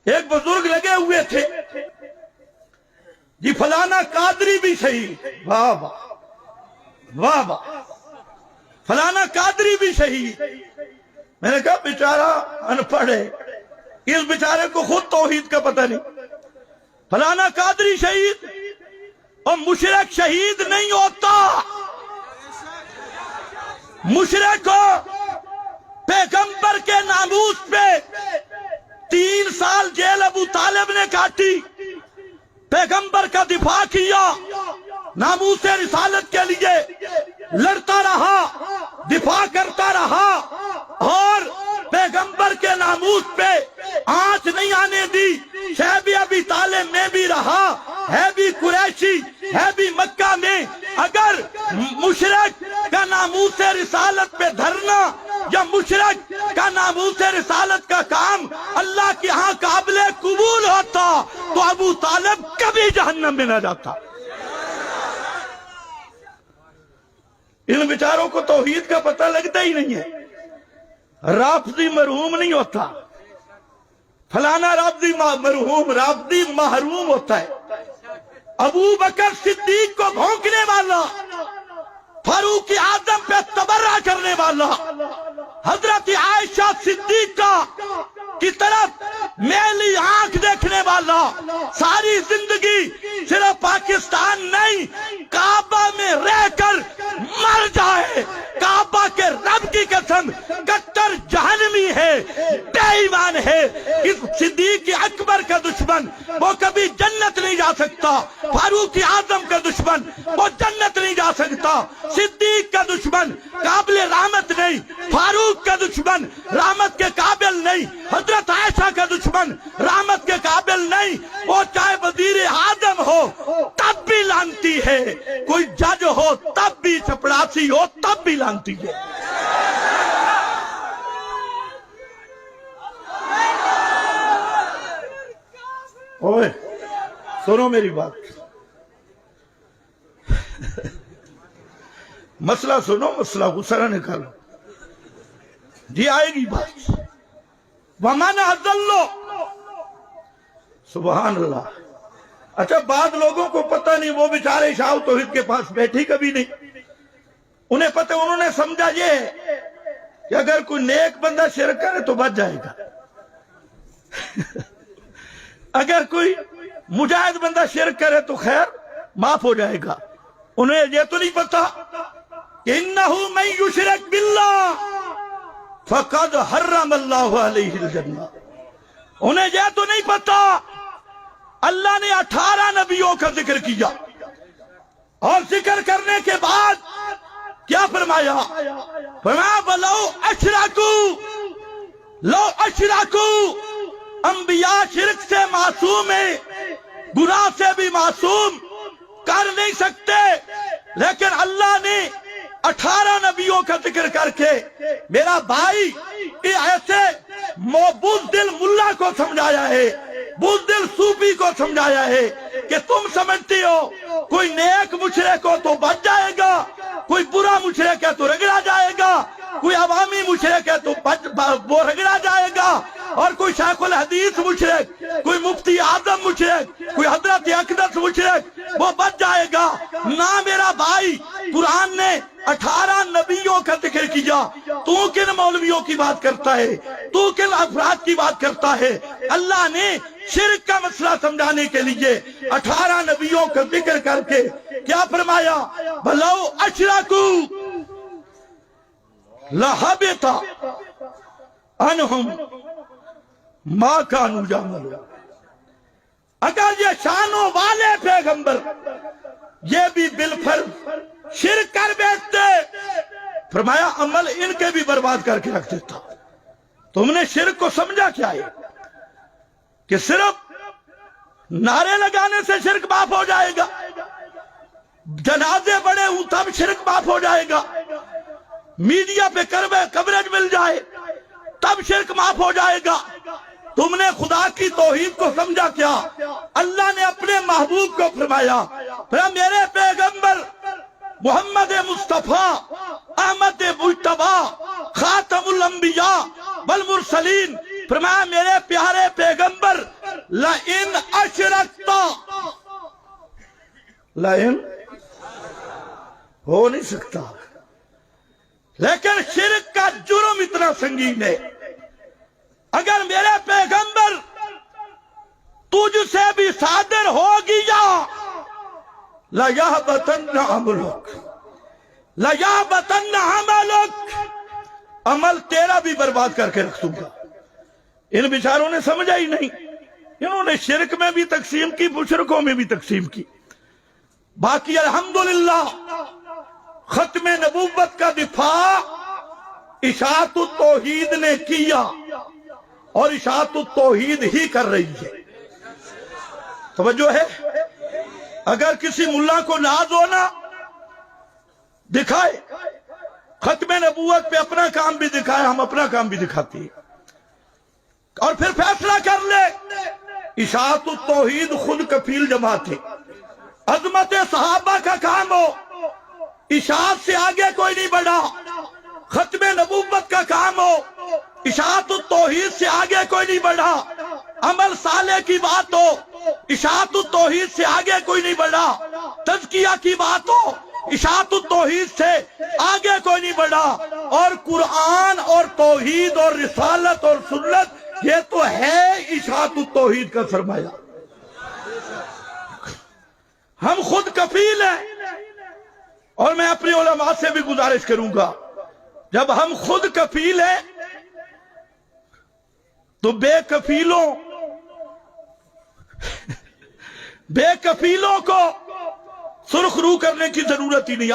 ایک بزرگ لگے ہوئے تھے جی فلانا قادری بھی شہید، واہ واہ واہ واہ، فلانا قادری بھی شہید۔ میں نے کہا بیچارہ ان پڑھ ہے، اس بیچارے کو خود توحید کا پتہ نہیں۔ فلانا قادری شہید، اور مشرک شہید نہیں ہوتا۔ مشرک کو پیغمبر کے ناموس پہ 3 سال جیل ابو طالب نے کاٹی، پیغمبر کا دفاع کیا، ناموس رسالت کے لیے لڑتا رہا، دفاع کرتا رہا، اور پیغمبر کے ناموس پہ آنچ نہیں آنے دی۔ شعیب ابی طالب میں بھی رہا، ہے بھی قریشی، ہے بھی مکہ میں۔ اگر مشرک کا ناموس رسالت پہ دھرنا یا مشرک کا ناموس رسالت کا کام اللہ کے ہاں قابل قبول ہوتا تو ابو طالب کبھی جہنم میں نہ جاتا۔ ان بیچاروں کو توحید کا پتہ لگتا ہی نہیں ہے۔ رافضی مرحوم نہیں ہوتا، فلانا رافضی مرحوم، رافضی محروم ہوتا ہے۔ ابو بکر صدیق کو بھونکنے والا، فاروق اعظم پہ تبرہ کرنے والا، حضرت عائشہ صدیقہ کی طرف میلی آنکھ دیکھنے والا، ساری زندگی صرف پاکستان نہیں کعبہ میں رہ کر مر جائے، کعبہ کے رب کی قسم کٹر جہنمی ہے، بے ایمان ہے۔ اس صدیق اکبر کا دشمن وہ کبھی جنت نہیں جا سکتا، فاروق اعظم کا دشمن وہ جنت نہیں جا سکتا، صدیق کا دشمن قابل رحمت نہیں، فاروق کا دشمن رحمت کے قابل نہیں، حضرت عائشہ کا دشمن رحمت کے قابل نہیں۔ وہ چاہے وزیر اعظم ہو تب بھی لعنتی ہے، کوئی جج ہو تب بھی، چپڑاسی ہو تب بھی لعنتی ہے۔ اوے سنو میری بات، مسئلہ سنو، مسئلہ غصہ نہ نکالو، جی آئے گی بات۔ وَمَنْ أَضَلُّ، سبحان اللہ۔ اچھا بعض لوگوں کو پتہ نہیں، وہ بیچارے شاہ توحید کے پاس بیٹھی کبھی نہیں، انہیں پتہ، انہوں نے سمجھا یہ کہ اگر کوئی نیک بندہ شرک کرے تو بچ جائے گا، اگر کوئی مجاہد بندہ شرک کرے تو خیر معاف ہو جائے گا۔ انہیں یہ تو نہیں پتا کہ إِنَّهُ مَن يُشْرِكْ بِاللَّهِ فَقَدْ حَرَّمَ اللَّهُ عَلَيْهِ الْجَنَّةَ۔ انہیں یہ تو نہیں پتا اللہ نے 18 نبیوں کا ذکر کیا، اور ذکر کرنے کے بعد کیا فرمایا؟ فرمایا وَلَوْ أَشْرَكُوا، لَوْ أَشْرَكُوا، انبیاء شرک سے معصوم ہیں، گناہ سے بھی معصوم، کر نہیں سکتے، لیکن اللہ نے 18 نبیوں کا ذکر کر کے میرا بھائی ایسے بزدل ملا کو سمجھایا ہے، بزدل صوفی کو سمجھایا ہے کہ تم سمجھتی ہو کوئی نیک مشرک ہو تو بچ جائے گا، کوئی برا مشرک ہے تو رگڑا جائے گا، کوئی عوامی مشرک ہے تو وہ رگڑا جائے گا، اور کوئی شیخ الحدیث مشرک، کوئی مفتی اعظم مشرک، کوئی حضرت اقدس مشرک وہ بچ جائے گا۔ نہ میرا بھائی، قرآن نے 18 نبیوں کا ذکر کیا، تو کن مولویوں کی بات کرتا ہے، تو کن افراد کی بات کرتا ہے؟ اللہ نے شرک کا مسئلہ سمجھانے کے لیے 18 نبیوں کا ذکر کر کے کیا فرمایا؟ بَلَوْ أَشْرَكُوا لَحَبِطَ عَنْهُمْ مَا كَانُوا يَعْمَلُونَ۔ اگر یہ شانوں والے پیغمبر یہ بھی بالفرض شرک کر بیٹھتے، فرمایا عمل ان کے بھی برباد کر کے رکھ دیتا۔ تم نے شرک کو سمجھا کیا ہے کہ صرف نعرے لگانے سے شرک معاف ہو جائے گا، جنازے بڑے ہوں تب شرک معاف ہو جائے گا، میڈیا پہ کوریج مل جائے تب شرک معاف ہو جائے گا؟ تم نے خدا کی توحید کو سمجھا کیا؟ اللہ نے اپنے محبوب کو فرمایا، میرے پیغمبر محمد مصطفیٰ احمد مجتبیٰ خاتم الانبیاء والمرسلین، فرمایا میرے پیارے پیغمبر لئن اشرکتا، لئن ہو نہیں سکتا، لیکن شرک کا جرم اتنا سنگین ہے، اگر میرے پیغمبر تجھ سے بھی صادر ہو گیا لَيَحْبَطَنَّ عَمَلُكَ، لَيَحْبَطَنَّ عَمَلُكَ، عمل تیرا بھی برباد کر کے رکھ دوں گا۔ ان بیچاروں نے سمجھا ہی نہیں، انہوں نے شرک میں بھی تقسیم کی، مشرکوں میں بھی تقسیم کی۔ باقی الحمدللہ ختم نبوت کا دفاع اشاعت التوحید نے کیا، اور اشاعت التوحید ہی کر رہی ہے۔ توجہ ہے؟ اگر کسی ملا کو ناز ہونا دکھائے، ختم نبوت پہ اپنا کام بھی دکھائے، ہم اپنا کام بھی دکھاتے ہیں، اور پھر فیصلہ کر لے اشاعت التوحید خود کفیل جماعت ہے، عظمت صحابہ کا کام ہو، اشاعت سے آگے کوئی نہیں بڑھا، ختم نبوت کا کام ہو، اشاعت التوحید سے آگے کوئی نہیں بڑھا، عمل صالح کی بات ہو، اشاعت التوحید سے آگے کوئی نہیں بڑھا، تزکیہ کی بات ہو، اشاعت التوحید سے آگے کوئی نہیں بڑھا، اور قرآن اور توحید اور رسالت اور سنت یہ تو ہے اشاعت التوحید کا سرمایہ۔ ہم خود کفیل ہیں، اور میں اپنے علماء سے بھی گزارش کروں گا، جب ہم خود کفیل ہیں تو بے کفیلوں کو سرخ رو کرنے کی ضرورت ہی نہیں۔